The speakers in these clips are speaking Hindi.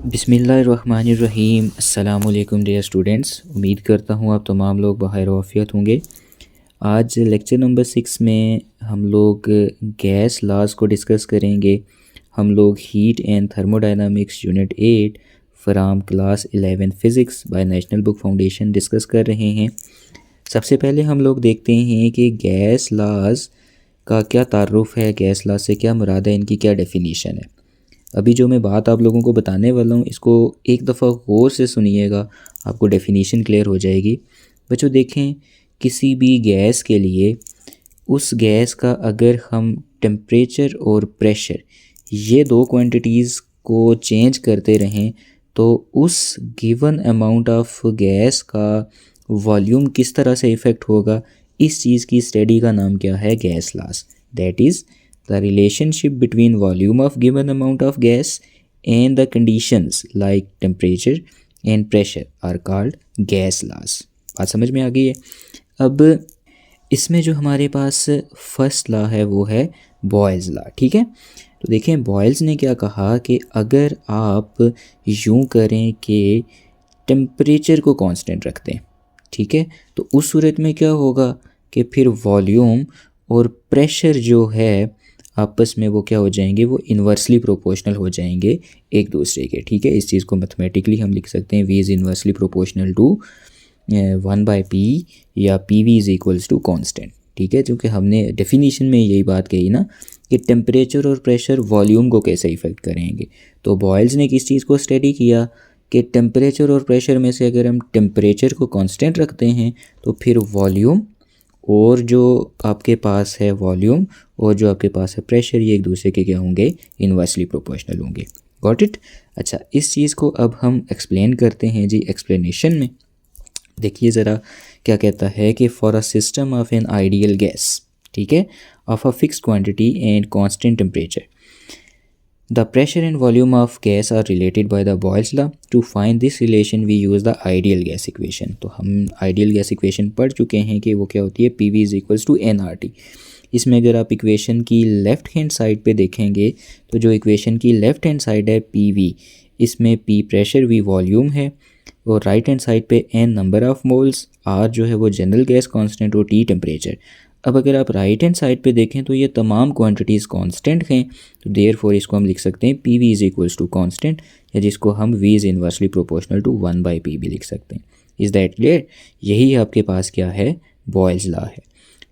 बिस्मिल्लाहिर्रहमानिर्रहीम। अस्सलाम वालेकुम डियर स्टूडेंट्स, उम्मीद करता हूँ आप तमाम लोग बखैर वाफ़ियत होंगे। आज लेक्चर नंबर 6 में हम लोग गैस लॉज को डिस्कस करेंगे। हम लोग heat and thermodynamics unit 8 from class 11 physics by National Book Foundation discuss कर रहे हैं। सबसे पहले हम लोग देखते हैं कि गैस लॉज का क्या तारुफ़ है, गैस लॉज से क्या मुराद है, इनकी क्या डेफिनीशन है। अभी जो मैं बात आप लोगों को बताने वाला हूँ इसको एक दफ़ा गौर से सुनिएगा, आपको डेफिनीशन क्लियर हो जाएगी। बच्चों देखें, किसी भी गैस के लिए उस गैस का अगर हम टेम्परेचर और प्रेशर ये दो क्वांटिटीज़ को चेंज करते रहें तो उस गिवन अमाउंट ऑफ गैस का वॉल्यूम किस तरह से इफ़ेक्ट होगा, इस चीज़ की स्टडी का नाम क्या है, gas laws. That is the relationship between volume of given amount of gas and the conditions like temperature and pressure are called gas laws। बात समझ में आ गई है। अब इसमें जो हमारे पास फर्स्ट लॉ है वो है बॉयल्स लॉ। ठीक है, तो देखें बॉयल्स ने क्या कहा कि अगर आप यूं करें कि टेम्परेचर को कांस्टेंट रख दें, ठीक है, तो उस सूरत में क्या होगा कि फिर वॉल्यूम और प्रेशर जो है आपस में वो क्या हो जाएंगे, वो इन्वर्सली प्रोपोर्शनल हो जाएंगे एक दूसरे के। ठीक है, इस चीज़ को मैथमेटिकली हम लिख सकते हैं V is inversely proportional to 1/P या PV is equals to constant. ठीक है, क्योंकि हमने डेफिनीशन में यही बात कही ना कि टेम्परेचर और प्रेशर वॉल्यूम को कैसे इफ़ेक्ट करेंगे। तो बॉयल्स ने किस चीज़ को स्टडी किया कि टेम्परेचर और प्रेशर में से अगर हम टेम्परेचर को कांस्टेंट रखते हैं तो फिर वॉल्यूम और जो आपके पास है वॉल्यूम और जो आपके पास है प्रेशर, ये एक दूसरे के क्या होंगे, इन्वर्सली प्रोपोर्शनल होंगे। Got it. अच्छा, इस चीज़ को अब हम एक्सप्लेन करते हैं जी। एक्सप्लेनेशन में देखिए ज़रा क्या कहता है कि for a system of an ideal gas, ठीक है, of a fixed quantity and constant temperature, the pressure and volume of gas are related by the Boyle's law. To find this relation we use the ideal gas equation। तो हम ideal gas equation पढ़ चुके हैं कि वो क्या होती है, PV is equals to nRT। इसमें अगर आप इक्वेशन की लेफ़्ट हैंड साइड पे देखेंगे तो जो इक्वेशन की लेफ़्ट हैंड साइड है PV, इसमें P प्रेशर, V वॉल्यूम है, और राइट हैंड साइड पे N number of moles, R जो है वो जनरल गैस कांस्टेंट और T टेम्परेचर। अब अगर आप राइट हैंड साइड पे देखें तो ये तमाम क्वांटिटीज़ कांस्टेंट हैं, तो देयरफॉर इसको हम लिख सकते हैं PV is equals to constant, या जिसको हम V is inversely proportional to 1/P भी लिख सकते हैं। Is that clear. यही आपके पास क्या है, बॉयल्स लॉ है,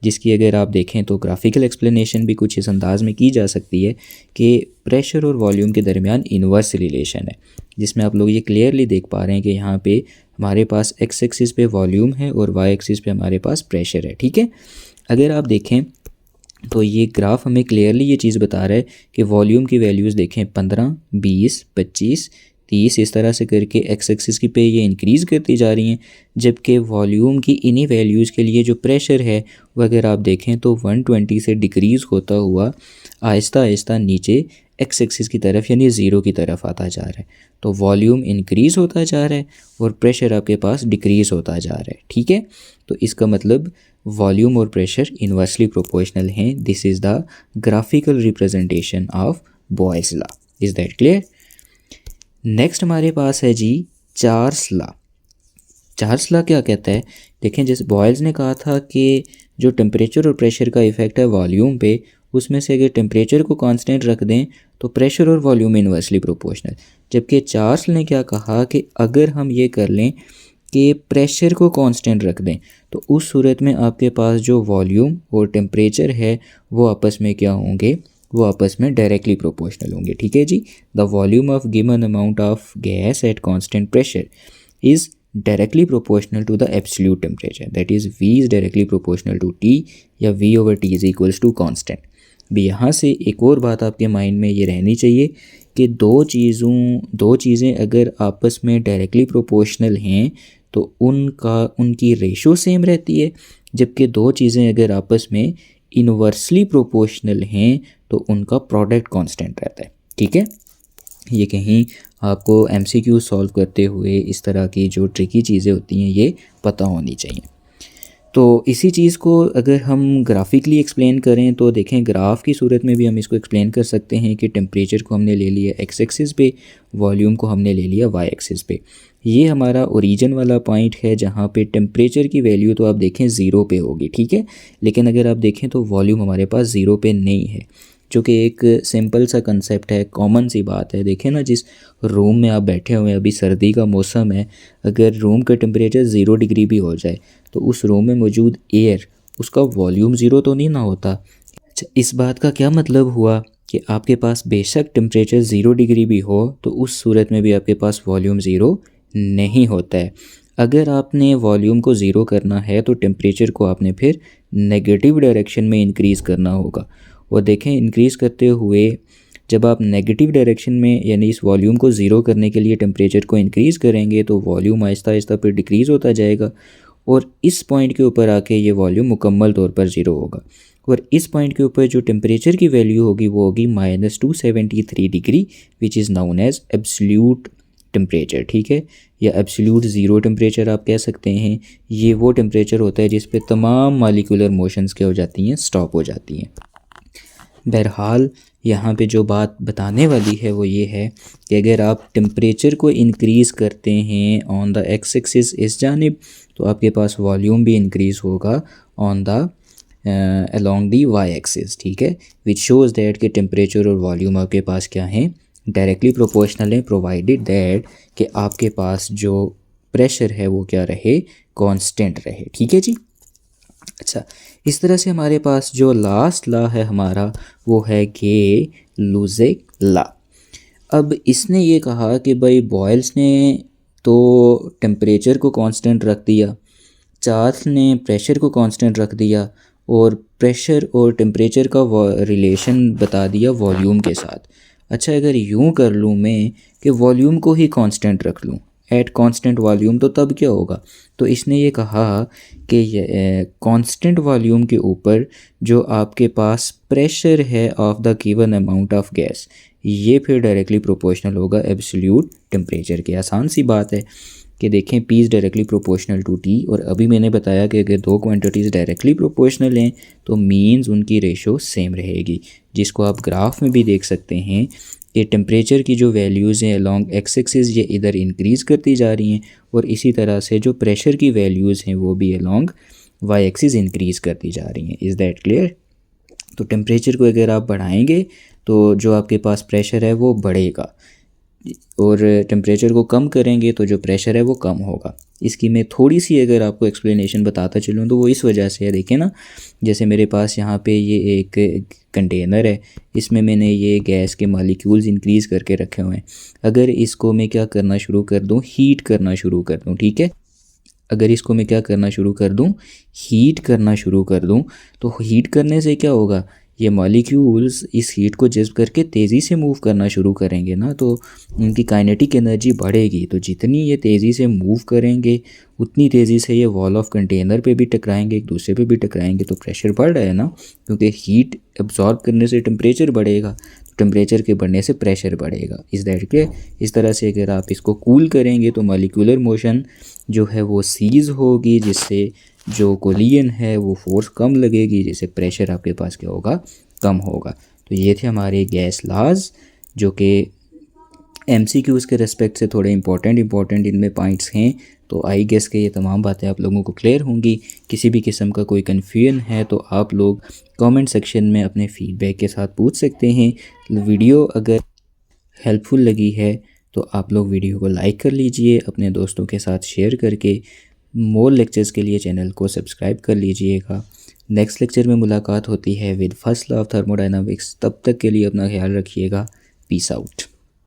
जिसकी अगर आप देखें तो ग्राफिकल एक्सप्लेनेशन भी कुछ इस अंदाज में की जा सकती है कि प्रेशर और वॉल्यूम के दरमियान इन्वर्स रिलेशन है, जिसमें आप लोग ये क्लियरली देख पा रहे हैं कि यहाँ पे हमारे पास एक्स एक्सिस पे वॉल्यूम है और वाई एक्सिस पे हमारे पास प्रेशर है। ठीक है, अगर आप देखें तो ये ग्राफ हमें क्लियरली ये चीज़ बता रहा है कि वॉल्यूम की वैल्यूज़ देखें 15, 20, 25, 30, इस तरह से करके एक्स एक्सिस की पे ये इंक्रीज़ करती जा रही हैं, जबकि वॉल्यूम की इन्हीं वैल्यूज़ के लिए जो प्रेशर है वो अगर आप देखें तो 120 से डिक्रीज़ होता हुआ आहिस्ता आहिस्ता नीचे एक्स एक्सिस की तरफ यानी ज़ीरो की तरफ आता जा रहा है। तो वॉल्यूम इंक्रीज़ होता जा रहा है और प्रेशर आपके पास डिक्रीज़ होता जा रहा है। ठीक है, तो इसका मतलब वॉल्यूम और प्रेशर इन्वर्सली प्रोपोर्शनल हैं। This is the graphical representation of Boyle's law. Is that clear. Next हमारे पास है जी चार्ल्स लॉ। चार्ल्स लॉ क्या कहता है, देखें जैसे बॉयल्स ने कहा था कि जो टेम्परेचर और प्रेशर का इफ़ेक्ट है वॉल्यूम पे, उसमें से अगर टेम्परेचर को कांस्टेंट रख दें तो प्रेशर और वॉल्यूम इन्वर्सली प्रोपोर्शनल। जबकि चार्ल्स ने क्या कहा कि अगर हम ये कर लें कि प्रेशर को कांस्टेंट रख दें तो उस सूरत में आपके पास जो वॉल्यूम और टेम्परेचर है वो आपस में क्या होंगे, वो आपस में डायरेक्टली प्रोपोर्शनल होंगे। ठीक है जी, the volume of given amount of gas at constant pressure is directly proportional to the absolute temperature, that is V is directly proportional to T या V/T is equals to constant. भी यहाँ से एक और बात आपके माइंड में ये रहनी चाहिए कि दो चीज़ें अगर आपस में डायरेक्टली प्रोपोर्शनल हैं तो उनकी रेशो सेम रहती है, जबकि दो चीज़ें अगर आपस में इन्वर्सली प्रोपोर्शनल हैं तो उनका प्रोडक्ट कांस्टेंट रहता है। ठीक है, ये कहीं आपको MCQ सॉल्व करते हुए इस तरह की जो ट्रिकी चीज़ें होती हैं ये पता होनी चाहिए। तो इसी चीज़ को अगर हम ग्राफिकली एक्सप्लेन करें तो देखें, ग्राफ की सूरत में भी हम इसको एक्सप्लेन कर सकते हैं कि टेम्परेचर को हमने ले लिया एक्स एक्सिस पे, वॉल्यूम को हमने ले लिया वाई एक्सिस पे। ये हमारा ओरिजिन वाला पॉइंट है जहाँ पे टेम्परेचर की वैल्यू तो आप देखें ज़ीरो पे होगी, ठीक है, लेकिन अगर आप देखें तो वॉल्यूम हमारे पास ज़ीरो पे नहीं है, जो कि एक सिंपल सा कंसेप्ट है, कॉमन सी बात है। देखें ना, जिस रूम में आप बैठे हुए हैं, अभी सर्दी का मौसम है, अगर रूम का टेम्परेचर 0 डिग्री भी हो जाए तो उस रूम में मौजूद एयर, उसका वॉल्यूम ज़ीरो तो नहीं ना होता। अच्छा, इस बात का क्या मतलब हुआ कि आपके पास बेशक टेम्परेचर 0 डिग्री भी हो तो उस सूरत में भी आपके पास वॉल्यूम ज़ीरो नहीं होता है। अगर आपने वॉल्यूम को ज़ीरो करना है तो टेम्परेचर को आपने फिर नेगेटिव डायरेक्शन में इंक्रीज़ करना होगा। और देखें, इंक्रीज़ करते हुए जब आप नेगेटिव डायरेक्शन में, यानी इस वॉल्यूम को ज़ीरो करने के लिए टेम्परेचर को इंक्रीज़ करेंगे, तो वॉल्यूम आहिस्ता आहिस्ता फिर डिक्रीज़ होता जाएगा और इस पॉइंट के ऊपर आके ये वॉल्यूम मुकम्मल तौर पर ज़ीरो होगा। और इस पॉइंट के ऊपर जो टेम्परेचर की वैल्यू होगी वो होगी -273 degree, which is known as absolute temperature, ठीक है, या एब्सोल्यूट ज़ीरो टेम्परेचर आप कह सकते हैं। ये वो टेम्परेचर होता है जिस पे तमाम मालिकुलर मोशंस क्या हो जाती हैं, स्टॉप हो जाती हैं। बहरहाल यहाँ पे जो बात बताने वाली है वो ये है कि अगर आप टेम्परेचर को इंक्रीज़ करते हैं ऑन द एक्स एक्सिस इस जानिब, तो आपके पास वॉल्यूम भी इंक्रीज़ होगा on the along the Y axis, ठीक है, विच शोज़ दैट कि टेम्परेचर और वॉल्यूम आपके पास क्या हैं, डायरेक्टली प्रोपोर्शनल है, प्रोवाइडेड दैट कि आपके पास जो प्रेशर है वो क्या रहे, कांस्टेंट रहे, ठीक है जी। अच्छा, इस तरह से हमारे पास जो लास्ट लॉ है हमारा वो है गे लुजेक लॉ। अब इसने ये कहा कि भाई बॉयल्स ने तो टेम्परेचर को कांस्टेंट रख दिया, चार्ल्स ने प्रेशर को कांस्टेंट रख दिया और प्रेशर और टेम्परेचर का रिलेशन बता दिया वॉल्यूम के साथ। अच्छा, अगर यूँ कर लूँ मैं कि वॉल्यूम को ही कांस्टेंट रख लूँ एट कांस्टेंट वॉल्यूम, तो तब क्या होगा। तो इसने ये कहा कि कांस्टेंट वॉल्यूम के ऊपर जो आपके पास प्रेशर है of the given amount of gas, ये फिर डायरेक्टली प्रोपोर्शनल होगा एब्सोल्यूट टेम्परेचर के। आसान सी बात है कि देखें, P is directly proportional to T, और अभी मैंने बताया कि अगर दो क्वांटिटीज़ डायरेक्टली प्रोपोर्शनल हैं तो मीन्स उनकी रेशो सेम रहेगी, जिसको आप ग्राफ में भी देख सकते हैं कि टेम्परेचर की जो वैल्यूज़ हैं अलॉन्ग एक्स एक्सिस ये इधर इंक्रीज़ करती जा रही हैं, और इसी तरह से जो प्रेशर की वैल्यूज़ हैं वो भी अलॉन्ग वाई एक्सिस इंक्रीज़ करती जा रही हैं। Is that clear. तो टेम्परेचर को अगर आप बढ़ाएंगे तो जो आपके पास प्रेशर है वो बढ़ेगा, और टेम्परेचर को कम करेंगे तो जो प्रेशर है वो कम होगा। इसकी मैं थोड़ी सी अगर आपको एक्सप्लेनेशन बताता चलूँ तो वो इस वजह से है, देखें ना, जैसे मेरे पास यहाँ पे ये एक कंटेनर है, इसमें मैंने ये गैस के मालिक्यूल्स इंक्रीज़ करके रखे हुए हैं। अगर इसको मैं क्या करना शुरू कर दूँ, हीट करना शुरू कर दूँ, ठीक है, अगर इसको मैं क्या करना शुरू कर दूँ, हीट करना शुरू कर दूँ, तो हीट करने से क्या होगा, ये मॉलिक्यूल्स इस हीट को जज़्ब करके तेज़ी से मूव करना शुरू करेंगे ना, तो उनकी काइनेटिक एनर्जी बढ़ेगी। तो जितनी ये तेज़ी से मूव करेंगे उतनी तेज़ी से ये वॉल ऑफ कंटेनर पे भी टकराएंगे, एक दूसरे पे भी टकराएंगे, तो प्रेशर बढ़ रहा है ना, क्योंकि हीट एब्जॉर्ब करने से टेम्परेचर बढ़ेगा, तो टेम्परेचर के बढ़ने से प्रेशर बढ़ेगा। इस दैट के इस तरह से अगर आप इसको कूल करेंगे तो मॉलिक्यूलर मोशन जो है वो सीज़ होगी, जिससे जो कोलिजन है वो फोर्स कम लगेगी, जिससे प्रेशर आपके पास क्या होगा, कम होगा। तो ये थे हमारे गैस लॉज, जो कि MCQs के रेस्पेक्ट से थोड़े इंपॉर्टेंट इनमें पॉइंट्स हैं। तो आई गेस के ये तमाम बातें आप लोगों को क्लियर होंगी। किसी भी किस्म का कोई कन्फ्यूजन है तो आप लोग कमेंट सेक्शन में अपने फीडबैक के साथ पूछ सकते हैं। वीडियो अगर हेल्पफुल लगी है तो आप लोग वीडियो को लाइक कर लीजिए, अपने दोस्तों के साथ शेयर करके। मोर लेक्चर्स के लिए चैनल को सब्सक्राइब कर लीजिएगा। नेक्स्ट लेक्चर में मुलाकात होती है with first law of thermodynamics. तब तक के लिए अपना ख्याल रखिएगा। Peace out.